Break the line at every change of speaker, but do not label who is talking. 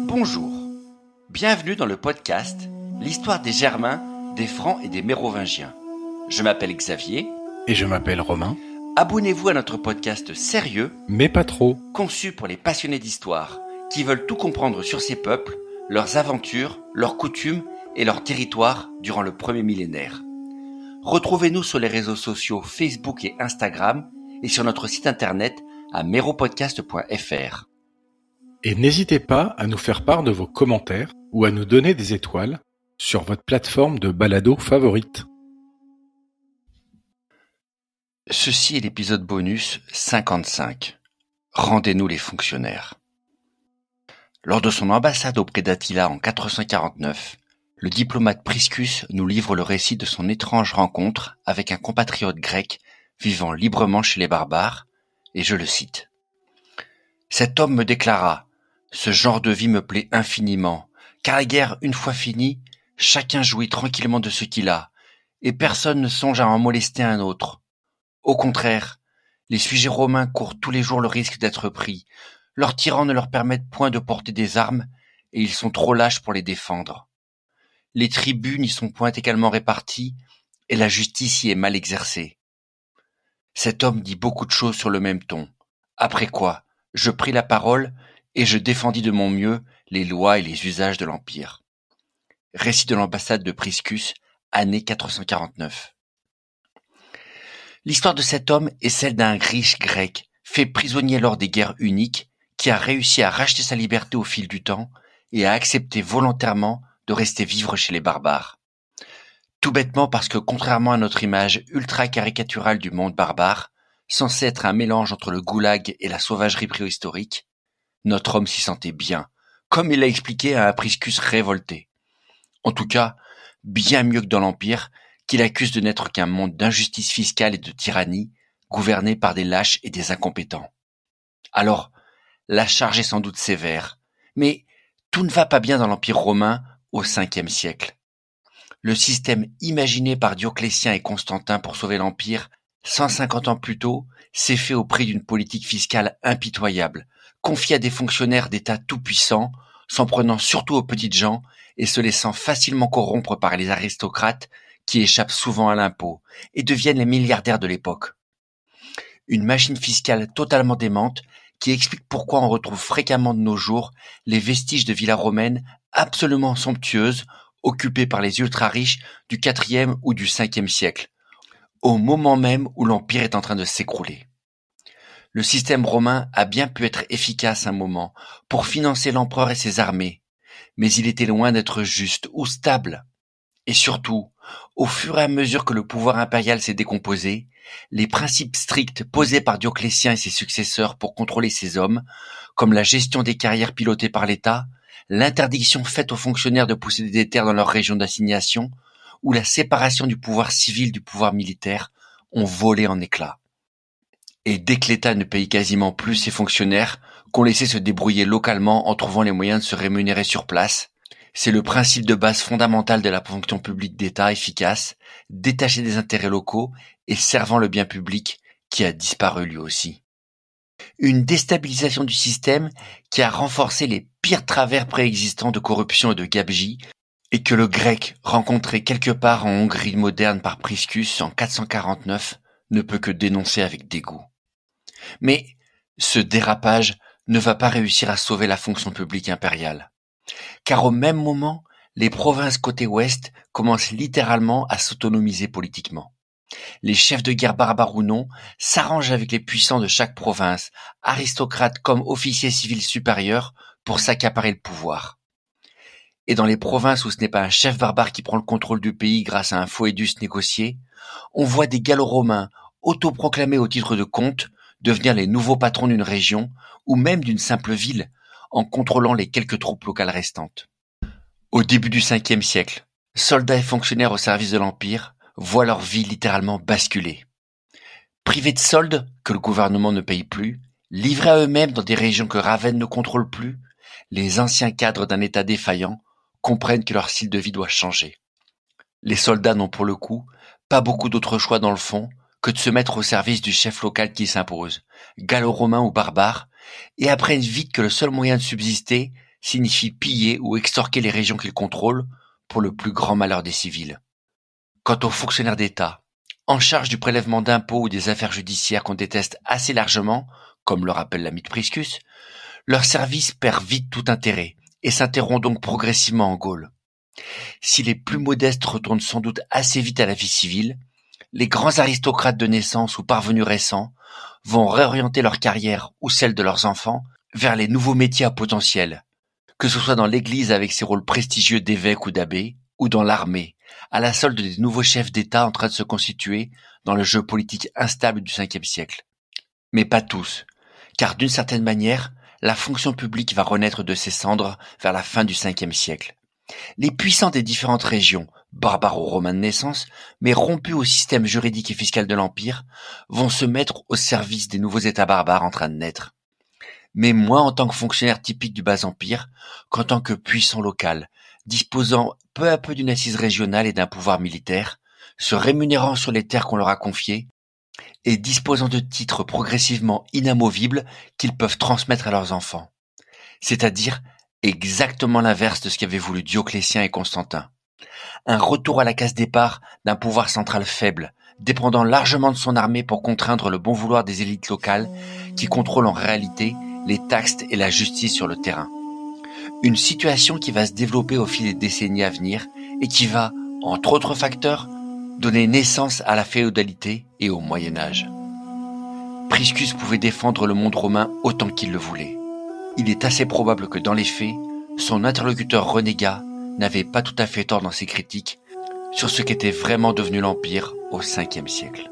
Bonjour, bienvenue dans le podcast L'histoire des Germains, des Francs et des Mérovingiens. Je m'appelle Xavier.
Et je m'appelle Romain.
Abonnez-vous à notre podcast sérieux,
mais pas trop,
conçu pour les passionnés d'histoire, qui veulent tout comprendre sur ces peuples, leurs aventures, leurs coutumes et leurs territoires durant le premier millénaire. Retrouvez-nous sur les réseaux sociaux Facebook et Instagram et sur notre site internet à meropodcast.fr.
Et n'hésitez pas à nous faire part de vos commentaires ou à nous donner des étoiles sur votre plateforme de balado favorite.
Ceci est l'épisode bonus 55. Rendez-nous les fonctionnaires. Lors de son ambassade auprès d'Attila en 449, le diplomate Priscus nous livre le récit de son étrange rencontre avec un compatriote grec vivant librement chez les barbares, et je le cite. « Cet homme me déclara « Ce genre de vie me plaît infiniment, car la guerre une fois finie, chacun jouit tranquillement de ce qu'il a, et personne ne songe à en molester un autre. Au contraire, les sujets romains courent tous les jours le risque d'être pris, leurs tyrans ne leur permettent point de porter des armes, et ils sont trop lâches pour les défendre. Les tribus n'y sont point également répartis, et la justice y est mal exercée. Cet homme dit beaucoup de choses sur le même ton, après quoi, je pris la parole, et je défendis de mon mieux les lois et les usages de l'Empire. » Récit de l'ambassade de Priscus, année 449. L'histoire de cet homme est celle d'un riche grec, fait prisonnier lors des guerres uniques, qui a réussi à racheter sa liberté au fil du temps et a accepté volontairement de rester vivre chez les barbares. Tout bêtement parce que, contrairement à notre image ultra-caricaturale du monde barbare, censé être un mélange entre le goulag et la sauvagerie préhistorique, notre homme s'y sentait bien, comme il l'a expliqué à un Priscus révolté. En tout cas, bien mieux que dans l'Empire, qu'il accuse de n'être qu'un monde d'injustice fiscale et de tyrannie, gouverné par des lâches et des incompétents. Alors, la charge est sans doute sévère, mais tout ne va pas bien dans l'Empire romain au 5e siècle. Le système imaginé par Dioclétien et Constantin pour sauver l'Empire, 150 ans plus tôt, s'est fait au prix d'une politique fiscale impitoyable, confiée à des fonctionnaires d'État tout-puissants, s'en prenant surtout aux petites gens et se laissant facilement corrompre par les aristocrates qui échappent souvent à l'impôt et deviennent les milliardaires de l'époque. Une machine fiscale totalement démente qui explique pourquoi on retrouve fréquemment de nos jours les vestiges de villas romaines absolument somptueuses occupées par les ultra-riches du 4e ou du 5e siècle, au moment même où l'Empire est en train de s'écrouler. Le système romain a bien pu être efficace un moment pour financer l'empereur et ses armées, mais il était loin d'être juste ou stable. Et surtout, au fur et à mesure que le pouvoir impérial s'est décomposé, les principes stricts posés par Dioclétien et ses successeurs pour contrôler ses hommes, comme la gestion des carrières pilotées par l'État, l'interdiction faite aux fonctionnaires de posséder des terres dans leur région d'assignation, ou la séparation du pouvoir civil du pouvoir militaire, ont volé en éclats. Et dès que l'État ne paye quasiment plus ses fonctionnaires, qu'on laissait se débrouiller localement en trouvant les moyens de se rémunérer sur place, c'est le principe de base fondamental de la fonction publique d'État efficace, détaché des intérêts locaux et servant le bien public, qui a disparu lui aussi. Une déstabilisation du système qui a renforcé les pires travers préexistants de corruption et de gabegie, et que le grec, rencontré quelque part en Hongrie moderne par Priscus en 449, ne peut que dénoncer avec dégoût. Mais ce dérapage ne va pas réussir à sauver la fonction publique impériale. Car au même moment, les provinces côté ouest commencent littéralement à s'autonomiser politiquement. Les chefs de guerre barbares ou non s'arrangent avec les puissants de chaque province, aristocrates comme officiers civils supérieurs, pour s'accaparer le pouvoir. Et dans les provinces où ce n'est pas un chef barbare qui prend le contrôle du pays grâce à un foedus négocié, on voit des gallo-romains autoproclamés au titre de comtes devenir les nouveaux patrons d'une région ou même d'une simple ville, en contrôlant les quelques troupes locales restantes. Au début du 5e siècle, soldats et fonctionnaires au service de l'Empire voient leur vie littéralement basculer. Privés de soldes que le gouvernement ne paye plus, livrés à eux-mêmes dans des régions que Ravenne ne contrôle plus, les anciens cadres d'un État défaillant comprennent que leur style de vie doit changer. Les soldats n'ont pour le coup pas beaucoup d'autres choix dans le fond que de se mettre au service du chef local qui s'impose, gallo-romain ou barbare, et apprennent vite que le seul moyen de subsister signifie piller ou extorquer les régions qu'ils contrôlent pour le plus grand malheur des civils. Quant aux fonctionnaires d'État, en charge du prélèvement d'impôts ou des affaires judiciaires qu'on déteste assez largement, comme le rappelle l'ami de Priscus, leur service perd vite tout intérêt et s'interrompt donc progressivement en Gaule. Si les plus modestes retournent sans doute assez vite à la vie civile, les grands aristocrates de naissance ou parvenus récents vont réorienter leur carrière ou celle de leurs enfants vers les nouveaux métiers à potentiel, que ce soit dans l'Église avec ses rôles prestigieux d'évêque ou d'abbé, ou dans l'armée, à la solde des nouveaux chefs d'État en train de se constituer dans le jeu politique instable du Ve siècle. Mais pas tous, car d'une certaine manière, la fonction publique va renaître de ses cendres vers la fin du Ve siècle. Les puissants des différentes régions, barbares ou romains de naissance, mais rompus au système juridique et fiscal de l'Empire, vont se mettre au service des nouveaux États barbares en train de naître. Mais moins en tant que fonctionnaires typiques du bas-empire qu'en tant que puissants local, disposant peu à peu d'une assise régionale et d'un pouvoir militaire, se rémunérant sur les terres qu'on leur a confiées, et disposant de titres progressivement inamovibles qu'ils peuvent transmettre à leurs enfants. C'est-à-dire exactement l'inverse de ce qu'avaient voulu Dioclétien et Constantin. Un retour à la case départ d'un pouvoir central faible, dépendant largement de son armée pour contraindre le bon vouloir des élites locales qui contrôlent en réalité les taxes et la justice sur le terrain. Une situation qui va se développer au fil des décennies à venir et qui va, entre autres facteurs, donner naissance à la féodalité et au Moyen-Âge. Priscus pouvait défendre le monde romain autant qu'il le voulait. Il est assez probable que dans les faits, son interlocuteur renégat n'avait pas tout à fait tort dans ses critiques sur ce qu'était vraiment devenu l'Empire au Ve siècle.